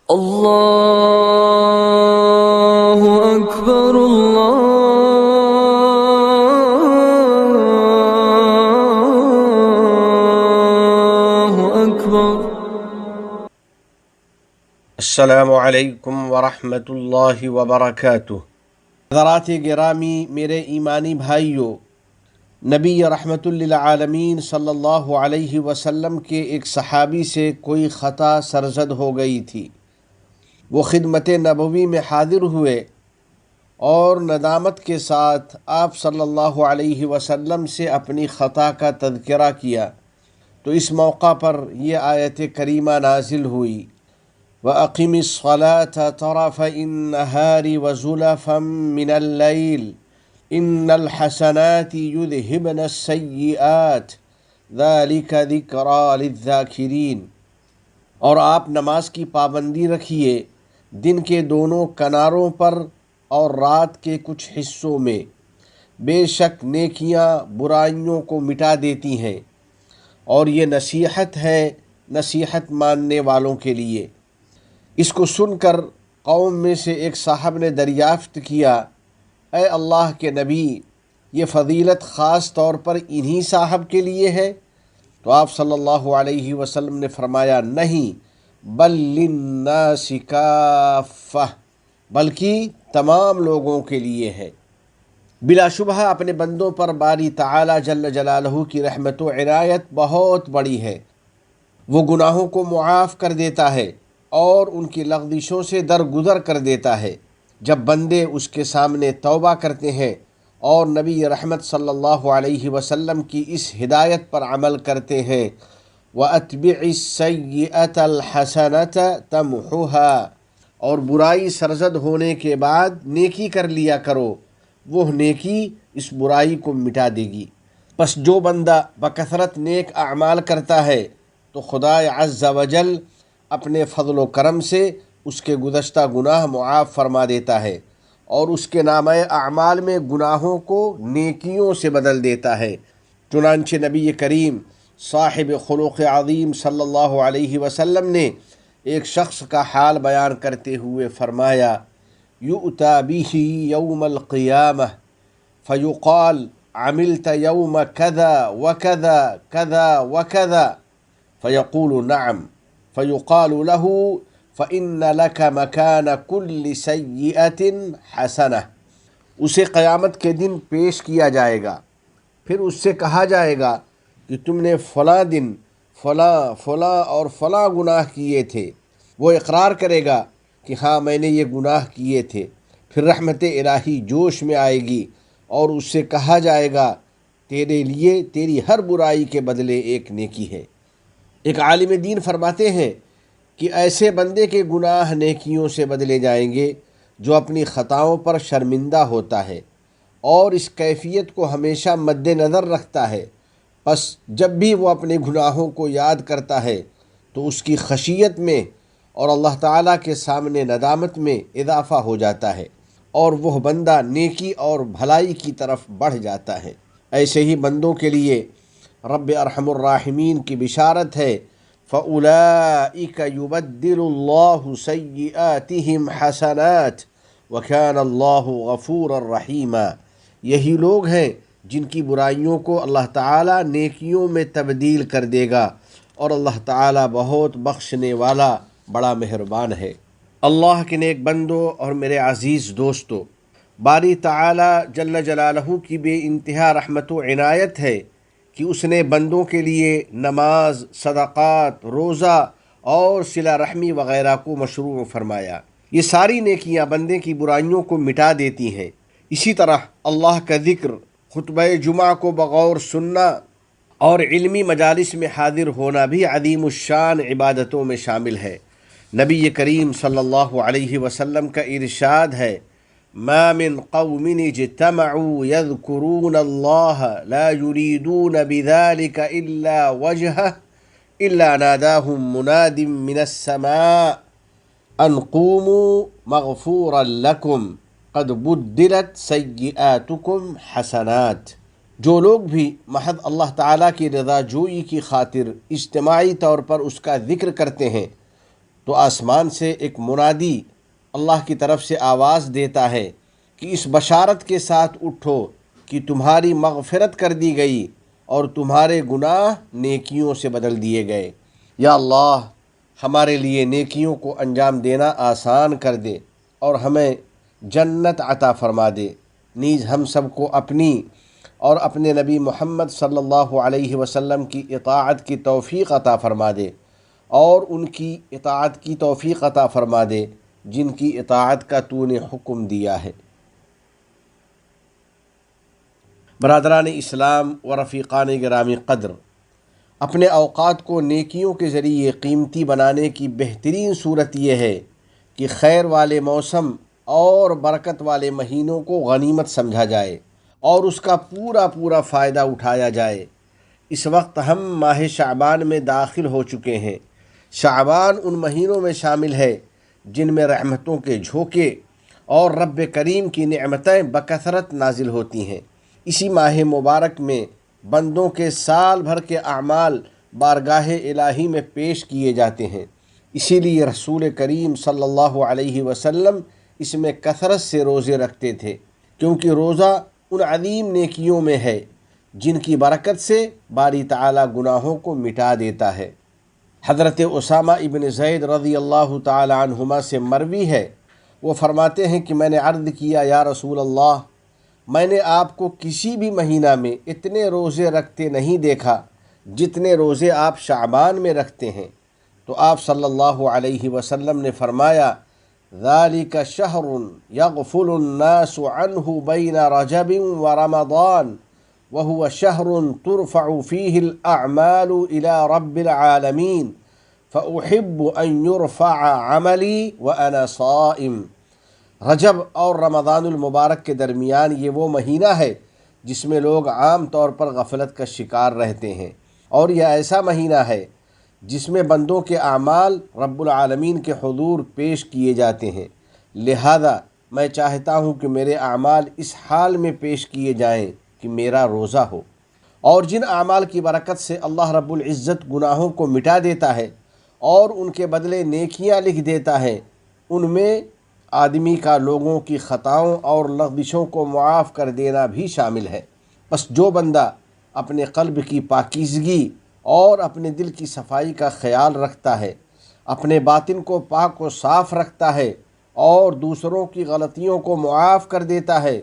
اللہ اکبر اللہ اکبر۔ السلام علیکم ورحمۃ اللہ وبرکاتہ۔ حضرات گرامی، میرے ایمانی بھائیوں، نبی رحمت للعالمین صلی اللہ علیہ وسلم کے ایک صحابی سے کوئی خطا سرزد ہو گئی تھی۔ وہ خدمت نبوی میں حاضر ہوئے اور ندامت کے ساتھ آپ صلی اللہ علیہ وسلم سے اپنی خطا کا تذکرہ کیا، تو اس موقع پر یہ آیت کریمہ نازل ہوئی: وَأَقِمِ الصَّلَاةَ طَرَفَيِ النَّهَارِ وَزُلَفًا مِّنَ اللَّيْلِ إِنَّ الْحَسَنَاتِ يُذْهِبْنَ السَّيِّئَاتِ ذَلِكَ ذِكْرَى لِلذَّاكِرِينَ۔ اور آپ نماز کی پابندی رکھیے دن کے دونوں کناروں پر اور رات کے کچھ حصوں میں، بے شک نیکیاں برائیوں کو مٹا دیتی ہیں، اور یہ نصیحت ہے نصیحت ماننے والوں کے لیے۔ اس کو سن کر قوم میں سے ایک صاحب نے دریافت کیا: اے اللہ کے نبی، یہ فضیلت خاص طور پر انہی صاحب کے لیے ہے؟ تو آپ صلی اللہ علیہ وسلم نے فرمایا: نہیں، بل للناس کافہ، بلکہ تمام لوگوں کے لیے ہے۔ بلا شبہ اپنے بندوں پر باری تعالی جل جلالہ کی رحمت و عنایت بہت بڑی ہے۔ وہ گناہوں کو معاف کر دیتا ہے اور ان کی لغزشوں سے درگزر کر دیتا ہے جب بندے اس کے سامنے توبہ کرتے ہیں اور نبی رحمت صلی اللہ علیہ وسلم کی اس ہدایت پر عمل کرتے ہیں: وَأَتْبِعِ السَّيِّئَةَ الْحَسَنَةَ تَمْحُهَا، اور برائی سرزد ہونے کے بعد نیکی کر لیا کرو، وہ نیکی اس برائی کو مٹا دے گی۔ پس جو بندہ بکثرت نیک اعمال کرتا ہے تو خدا عز و جل اپنے فضل و کرم سے اس کے گزشتہ گناہ معاف فرما دیتا ہے اور اس کے نامہ اعمال میں گناہوں کو نیکیوں سے بدل دیتا ہے۔ چنانچہ نبی کریم صاحب خلق عظیم صلی اللہ علیہ وسلم نے ایک شخص کا حال بیان کرتے ہوئے فرمایا: یؤتی بہ یوم القیامہ فیقال عملت یوم کذا وکذا کذا وکذا فیقول نعم، فیقال له فإن لك مکان کل سیئۃ حسنہ۔ اسے قیامت کے دن پیش کیا جائے گا، پھر اس سے کہا جائے گا کہ تم نے فلاں دن فلاں فلاں اور فلاں گناہ کیے تھے۔ وہ اقرار کرے گا کہ ہاں، میں نے یہ گناہ کیے تھے۔ پھر رحمت الہی جوش میں آئے گی اور اس سے کہا جائے گا: تیرے لیے تیری ہر برائی کے بدلے ایک نیکی ہے۔ ایک عالم دین فرماتے ہیں کہ ایسے بندے کے گناہ نیکیوں سے بدلے جائیں گے جو اپنی خطاؤں پر شرمندہ ہوتا ہے اور اس کیفیت کو ہمیشہ مد نظر رکھتا ہے۔ پس جب بھی وہ اپنے گناہوں کو یاد کرتا ہے تو اس کی خشیت میں اور اللہ تعالیٰ کے سامنے ندامت میں اضافہ ہو جاتا ہے اور وہ بندہ نیکی اور بھلائی کی طرف بڑھ جاتا ہے۔ ایسے ہی بندوں کے لیے رب ارحم الراحمین کی بشارت ہے: فَأُولَئِكَ يُبَدِّلُ اللَّهُ سَيِّئَاتِهِمْ حَسَنَاتٍ وَكَانَ اللَّهُ غَفُورًا رَحِيمًا۔ یہی لوگ ہیں جن کی برائیوں کو اللہ تعالیٰ نیکیوں میں تبدیل کر دے گا، اور اللہ تعالیٰ بہت بخشنے والا بڑا مہربان ہے۔ اللہ کے نیک بندوں اور میرے عزیز دوستو، باری تعالیٰ جل جلالہ کی بے انتہا رحمت و عنایت ہے کہ اس نے بندوں کے لیے نماز، صدقات، روزہ اور صلہ رحمی وغیرہ کو مشروع فرمایا۔ یہ ساری نیکیاں بندے کی برائیوں کو مٹا دیتی ہیں۔ اسی طرح اللہ کا ذکر، خطبہ جمعہ کو بغور سننا اور علمی مجالس میں حاضر ہونا بھی عظیم الشان عبادتوں میں شامل ہے۔ نبی کریم صلی اللہ علیہ وسلم کا ارشاد ہے: ما من قوم اجتمعوا يذكرون الله لا يريدون بذلك إلا وجهه إلا ناداهم مناد من السماء أن قوموا مغفورا لكم قد بدلت سیئاتکم حسنات۔ جو لوگ بھی محض اللہ تعالیٰ کی رضا جوئی کی خاطر اجتماعی طور پر اس کا ذکر کرتے ہیں تو آسمان سے ایک منادی اللہ کی طرف سے آواز دیتا ہے کہ اس بشارت کے ساتھ اٹھو کہ تمہاری مغفرت کر دی گئی اور تمہارے گناہ نیکیوں سے بدل دیے گئے۔ یا اللہ، ہمارے لیے نیکیوں کو انجام دینا آسان کر دے اور ہمیں جنت عطا فرما دے، نیز ہم سب کو اپنی اور اپنے نبی محمد صلی اللہ علیہ وسلم کی اطاعت کی توفیق عطا فرما دے اور ان کی اطاعت کی توفیق عطا فرما دے جن کی اطاعت کا تو نے حکم دیا ہے۔ برادران اسلام و رفیقان گرامی قدر، اپنے اوقات کو نیکیوں کے ذریعے قیمتی بنانے کی بہترین صورت یہ ہے کہ خیر والے موسم اور برکت والے مہینوں کو غنیمت سمجھا جائے اور اس کا پورا فائدہ اٹھایا جائے۔ اس وقت ہم ماہ شعبان میں داخل ہو چکے ہیں۔ شعبان ان مہینوں میں شامل ہے جن میں رحمتوں کے جھونکے اور رب کریم کی نعمتیں بکثرت نازل ہوتی ہیں۔ اسی ماہ مبارک میں بندوں کے سال بھر کے اعمال بارگاہ الہی میں پیش کیے جاتے ہیں۔ اسی لیے رسول کریم صلی اللہ علیہ وسلم اس میں کثرت سے روزے رکھتے تھے، کیونکہ روزہ ان عظیم نیکیوں میں ہے جن کی برکت سے باری تعالیٰ گناہوں کو مٹا دیتا ہے۔ حضرت اسامہ ابن زید رضی اللہ تعالی عنہما سے مروی ہے، وہ فرماتے ہیں کہ میں نے عرض کیا، یا رسول اللہ، میں نے آپ کو کسی بھی مہینہ میں اتنے روزے رکھتے نہیں دیکھا جتنے روزے آپ شعبان میں رکھتے ہیں۔ تو آپ صلی اللہ علیہ وسلم نے فرمایا، ذَلِكَ شَهْرٌ يَغْفُلُ النَّاسُ عَنْهُ بَيْنَ رَجَبٍ وَرَمَضَانٍ وَهُوَ شَهْرٌ تُرْفَعُ فِيهِ الْأَعْمَالُ إِلَى رَبِّ الْعَالَمِينَ فَأُحِبُّ أَن يُرْفَعَ عَمَلِي وَأَنَا صَائِمٌ۔ رجب اور رمضان المبارک کے درمیان یہ وہ مہینہ ہے جس میں لوگ عام طور پر غفلت کا شکار رہتے ہیں، اور یہ ایسا مہینہ ہے جس میں بندوں کے اعمال رب العالمین کے حضور پیش کیے جاتے ہیں۔ لہذا میں چاہتا ہوں کہ میرے اعمال اس حال میں پیش کیے جائیں کہ میرا روزہ ہو، اور جن اعمال کی برکت سے اللہ رب العزت گناہوں کو مٹا دیتا ہے اور ان کے بدلے نیکیاں لکھ دیتا ہے، ان میں آدمی کا لوگوں کی خطاؤں اور لغزشوں کو معاف کر دینا بھی شامل ہے۔ بس جو بندہ اپنے قلب کی پاکیزگی اور اپنے دل کی صفائی کا خیال رکھتا ہے، اپنے باطن کو پاک و صاف رکھتا ہے اور دوسروں کی غلطیوں کو معاف کر دیتا ہے،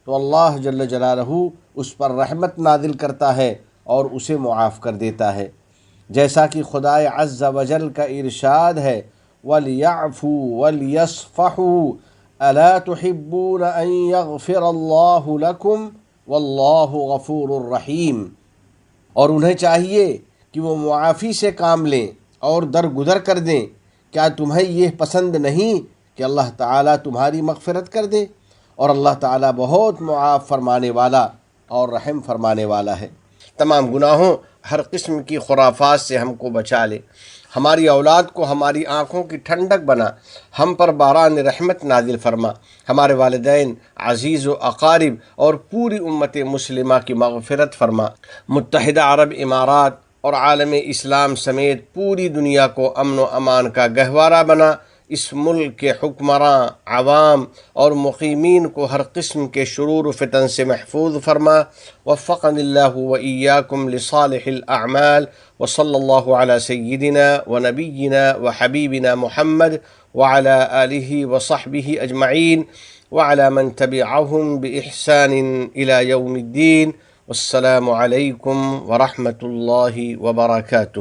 تو اللہ جل جلالہ اس پر رحمت نازل کرتا ہے اور اسے معاف کر دیتا ہے۔ جیسا کہ خدائے عز و جل کا ارشاد ہے، وَلْيَعْفُوا وَلْيَصْفَحُوا أَلَا تُحِبُّونَ أَن يَغْفِرَ اللَّهُ لَكُمْ وَاللَّهُ غَفُورٌ رَحِيمٌ۔ اور انہیں چاہیے کہ وہ معافی سے کام لیں اور درگزر کر دیں۔ کیا تمہیں یہ پسند نہیں کہ اللہ تعالیٰ تمہاری مغفرت کر دے؟ اور اللہ تعالیٰ بہت معاف فرمانے والا اور رحم فرمانے والا ہے۔ تمام گناہوں، ہر قسم کی خرافات سے ہم کو بچا لے، ہماری اولاد کو ہماری آنکھوں کی ٹھنڈک بنا، ہم پر باران رحمت نازل فرما، ہمارے والدین، عزیز و اقارب اور پوری امت مسلمہ کی مغفرت فرما۔ متحدہ عرب امارات اور عالم اسلام سمیت پوری دنیا کو امن و امان کا گہوارہ بنا۔ اس ملک کے حکمراں، عوام اور مقیمین کو ہر قسم کے شرور و فتن سے محفوظ فرما۔ وفقنی اللہ و ایاکم لصالح الاعمال، وصلی اللہ علی سیدنا و نبینا و حبیبنا محمد وعلی آلہ وصحبہ اجمعین وعلی من تبعہم بإحسان الی یوم الدین۔ والسلام علیکم ورحمۃ اللہ وبرکاتہ۔